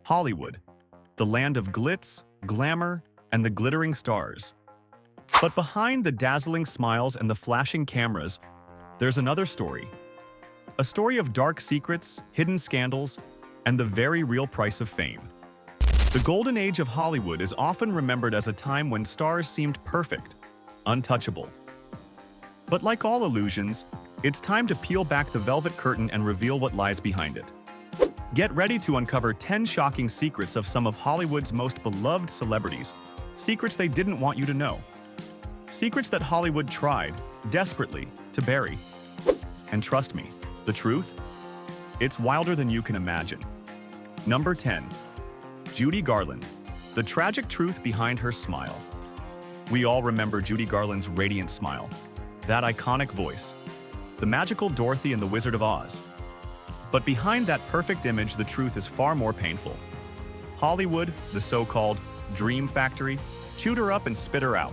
Hollywood, the land of glitz, glamour, and the glittering stars. But behind the dazzling smiles and the flashing cameras, there's another story. A story of dark secrets, hidden scandals, and the very real price of fame. The golden age of Hollywood is often remembered as a time when stars seemed perfect, untouchable. But like all illusions, it's time to peel back the velvet curtain and reveal what lies behind it. Get ready to uncover 10 shocking secrets of some of Hollywood's most beloved celebrities, secrets they didn't want you to know. Secrets that Hollywood tried, desperately, to bury. And trust me, the truth? It's wilder than you can imagine. Number 10. Judy Garland, the tragic truth behind her smile. We all remember Judy Garland's radiant smile, that iconic voice, the magical Dorothy in The Wizard of Oz. But behind that perfect image, the truth is far more painful. Hollywood, the so-called dream factory, chewed her up and spit her out.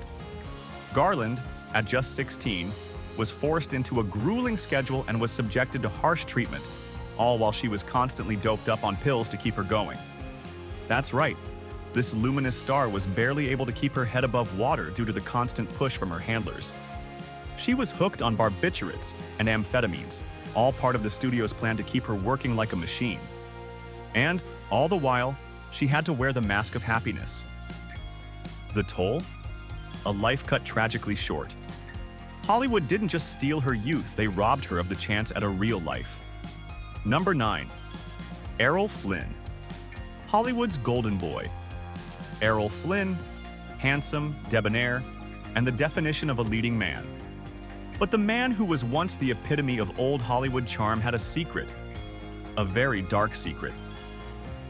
Garland, at just 16, was forced into a grueling schedule and was subjected to harsh treatment, all while she was constantly doped up on pills to keep her going. That's right, this luminous star was barely able to keep her head above water due to the constant push from her handlers. She was hooked on barbiturates and amphetamines, all part of the studio's plan to keep her working like a machine. And, all the while, she had to wear the mask of happiness. The toll? A life cut tragically short. Hollywood didn't just steal her youth, they robbed her of the chance at a real life. Number 9. Errol Flynn, Hollywood's golden boy. Errol Flynn, handsome, debonair, and the definition of a leading man. But the man who was once the epitome of old Hollywood charm had a secret. A very dark secret.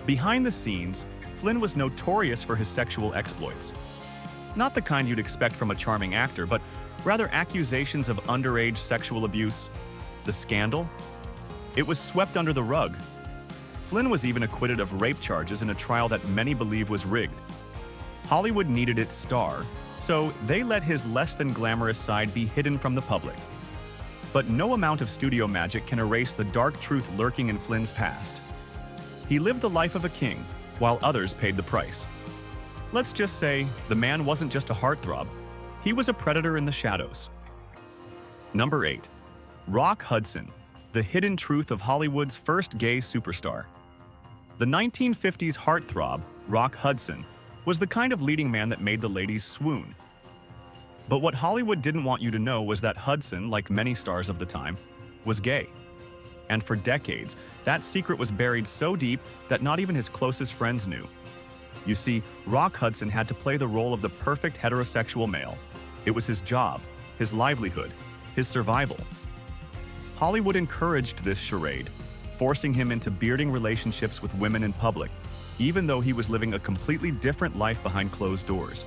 Behind the scenes, Flynn was notorious for his sexual exploits. Not the kind you'd expect from a charming actor, but rather accusations of underage sexual abuse. The scandal? It was swept under the rug. Flynn was even acquitted of rape charges in a trial that many believe was rigged. Hollywood needed its star, so they let his less than glamorous side be hidden from the public. But no amount of studio magic can erase the dark truth lurking in Flynn's past. He lived the life of a king, while others paid the price. Let's just say, the man wasn't just a heartthrob, he was a predator in the shadows. Number 8. Rock Hudson, the hidden truth of Hollywood's first gay superstar. The 1950s heartthrob, Rock Hudson, was the kind of leading man that made the ladies swoon. But what Hollywood didn't want you to know was that Hudson, like many stars of the time, was gay. And for decades, that secret was buried so deep that not even his closest friends knew. You see, Rock Hudson had to play the role of the perfect heterosexual male. It was his job, his livelihood, his survival. Hollywood encouraged this charade, forcing him into bearding relationships with women in public, even though he was living a completely different life behind closed doors.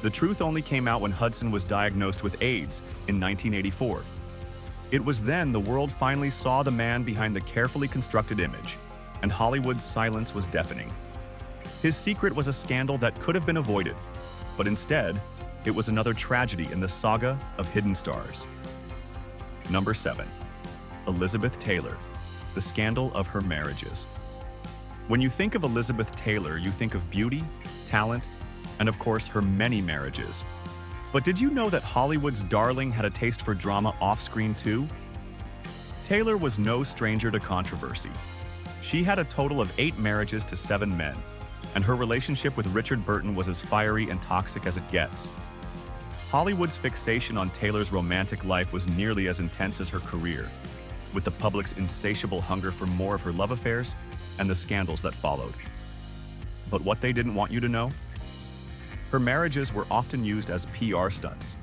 The truth only came out when Hudson was diagnosed with AIDS in 1984. It was then the world finally saw the man behind the carefully constructed image, and Hollywood's silence was deafening. His secret was a scandal that could have been avoided, but instead, it was another tragedy in the saga of hidden stars. Number 7. Elizabeth Taylor, the scandal of her marriages. When you think of Elizabeth Taylor, you think of beauty, talent, and of course her many marriages. But did you know that Hollywood's darling had a taste for drama off-screen too? Taylor was no stranger to controversy. She had a total of 8 marriages to 7 men, and her relationship with Richard Burton was as fiery and toxic as it gets. Hollywood's fixation on Taylor's romantic life was nearly as intense as her career, with the public's insatiable hunger for more of her love affairs and the scandals that followed. But what they didn't want you to know? Her marriages were often used as PR stunts.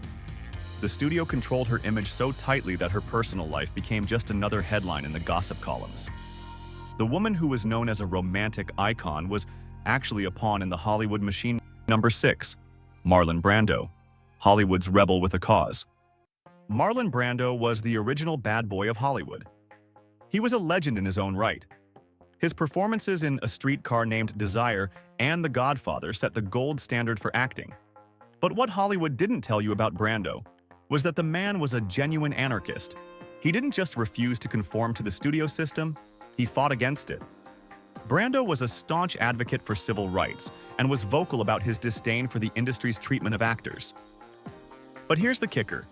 The studio controlled her image so tightly that her personal life became just another headline in the gossip columns. The woman who was known as a romantic icon was actually a pawn in the Hollywood machine. Number 6. Marlon Brando, Hollywood's rebel with a cause. Marlon Brando was the original bad boy of Hollywood. He was a legend in his own right. His performances in A Streetcar Named Desire and The Godfather set the gold standard for acting. But what Hollywood didn't tell you about Brando was that the man was a genuine anarchist. He didn't just refuse to conform to the studio system, he fought against it. Brando was a staunch advocate for civil rights and was vocal about his disdain for the industry's treatment of actors. But here's the kicker.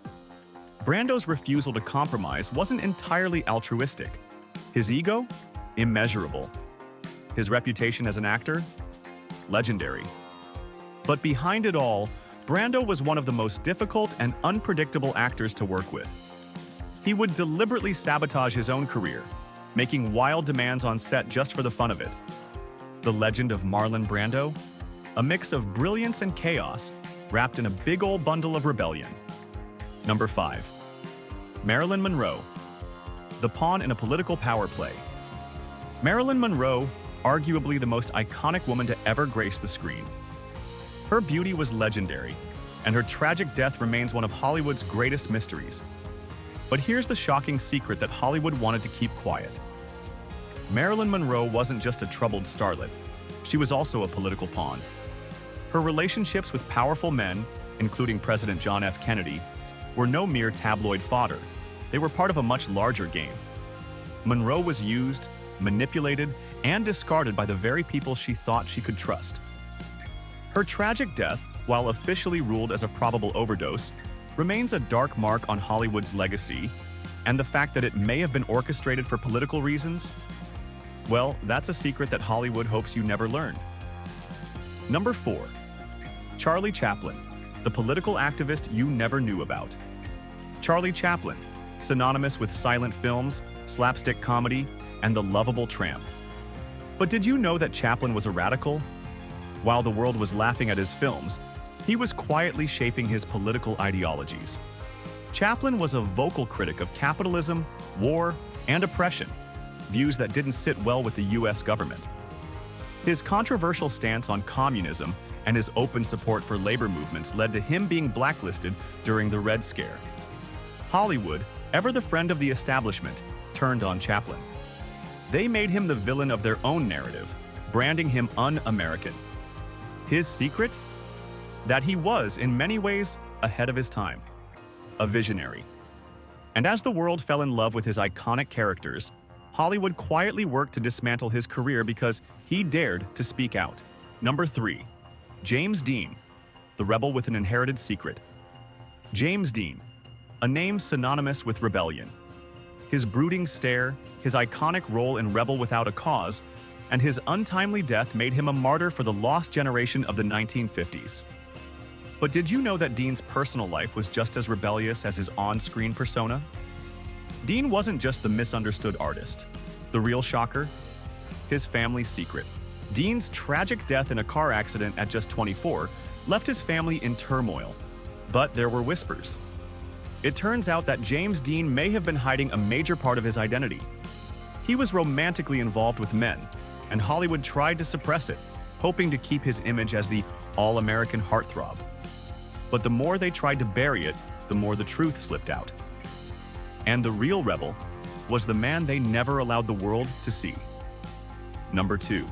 Brando's refusal to compromise wasn't entirely altruistic. His ego? Immeasurable. His reputation as an actor? Legendary. But behind it all, Brando was one of the most difficult and unpredictable actors to work with. He would deliberately sabotage his own career, making wild demands on set just for the fun of it. The legend of Marlon Brando? A mix of brilliance and chaos, wrapped in a big old bundle of rebellion. Number 5. Marilyn Monroe. The pawn in a political power play. Marilyn Monroe, arguably the most iconic woman to ever grace the screen. Her beauty was legendary, and her tragic death remains one of Hollywood's greatest mysteries. But here's the shocking secret that Hollywood wanted to keep quiet. Marilyn Monroe wasn't just a troubled starlet. She was also a political pawn. Her relationships with powerful men, including President John F. Kennedy, were no mere tabloid fodder. They were part of a much larger game. Monroe was used, manipulated, and discarded by the very people she thought she could trust. Her tragic death, while officially ruled as a probable overdose, remains a dark mark on Hollywood's legacy, and the fact that it may have been orchestrated for political reasons, well, that's a secret that Hollywood hopes you never learn. Number 4. Charlie Chaplin, the political activist you never knew about. Charlie Chaplin, synonymous with silent films, slapstick comedy, and the lovable tramp. But did you know that Chaplin was a radical? While the world was laughing at his films, he was quietly shaping his political ideologies. Chaplin was a vocal critic of capitalism, war, and oppression, views that didn't sit well with the US government. His controversial stance on communism and his open support for labor movements led to him being blacklisted during the Red Scare. Hollywood, ever the friend of the establishment, turned on Chaplin. They made him the villain of their own narrative, branding him un-American. His secret? That he was, in many ways, ahead of his time. A visionary. And as the world fell in love with his iconic characters, Hollywood quietly worked to dismantle his career because he dared to speak out. Number 3. James Dean, the rebel with an inherited secret. James Dean, a name synonymous with rebellion. His brooding stare, his iconic role in Rebel Without a Cause, and his untimely death made him a martyr for the lost generation of the 1950s. But did you know that Dean's personal life was just as rebellious as his on-screen persona? Dean wasn't just the misunderstood artist. The real shocker? His family's secret. Dean's tragic death in a car accident at just 24 left his family in turmoil. But there were whispers. It turns out that James Dean may have been hiding a major part of his identity. He was romantically involved with men, and Hollywood tried to suppress it, hoping to keep his image as the all-American heartthrob. But the more they tried to bury it, the more the truth slipped out. And the real rebel was the man they never allowed the world to see. Number 2.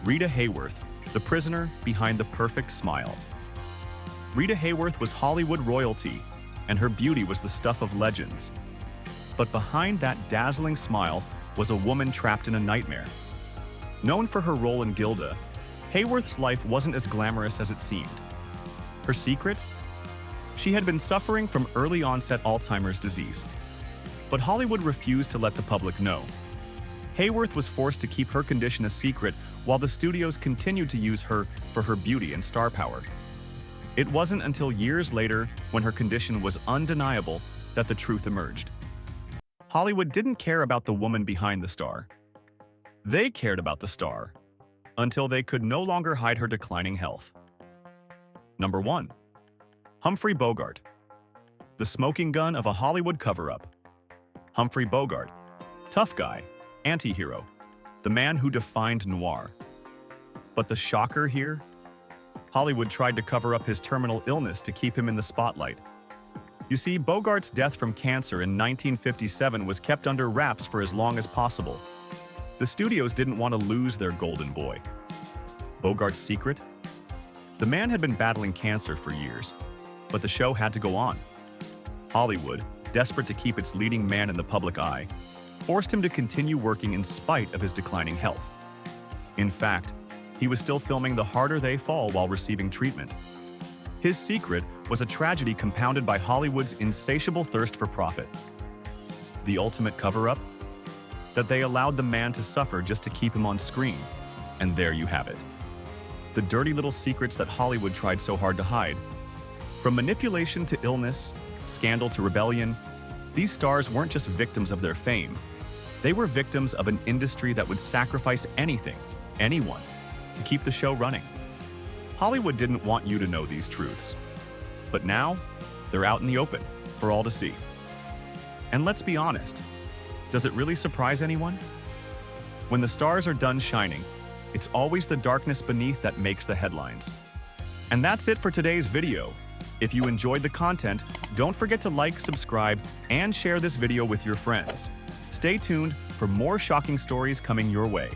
Rita Hayworth, the prisoner behind the perfect smile. Rita Hayworth was Hollywood royalty, and her beauty was the stuff of legends. But behind that dazzling smile was a woman trapped in a nightmare. Known for her role in Gilda, Hayworth's life wasn't as glamorous as it seemed. Her secret? She had been suffering from early-onset Alzheimer's disease. But Hollywood refused to let the public know. Hayworth was forced to keep her condition a secret while the studios continued to use her for her beauty and star power. It wasn't until years later, when her condition was undeniable, that the truth emerged. Hollywood didn't care about the woman behind the star. They cared about the star, until they could no longer hide her declining health. Number 1. Humphrey Bogart, the smoking gun of a Hollywood cover-up. Humphrey Bogart, tough guy, anti-hero, the man who defined noir. But the shocker here? Hollywood tried to cover up his terminal illness to keep him in the spotlight. You see, Bogart's death from cancer in 1957 was kept under wraps for as long as possible. The studios didn't want to lose their golden boy. Bogart's secret? The man had been battling cancer for years, but the show had to go on. Hollywood, desperate to keep its leading man in the public eye, forced him to continue working in spite of his declining health. In fact, he was still filming The Harder They Fall while receiving treatment. His secret was a tragedy compounded by Hollywood's insatiable thirst for profit. The ultimate cover-up? That they allowed the man to suffer just to keep him on screen. And there you have it. The dirty little secrets that Hollywood tried so hard to hide. From manipulation to illness, scandal to rebellion, these stars weren't just victims of their fame. They were victims of an industry that would sacrifice anything, anyone, to keep the show running. Hollywood didn't want you to know these truths. But now, they're out in the open for all to see. And let's be honest, does it really surprise anyone? When the stars are done shining, it's always the darkness beneath that makes the headlines. And that's it for today's video. If you enjoyed the content, don't forget to like, subscribe, and share this video with your friends. Stay tuned for more shocking stories coming your way.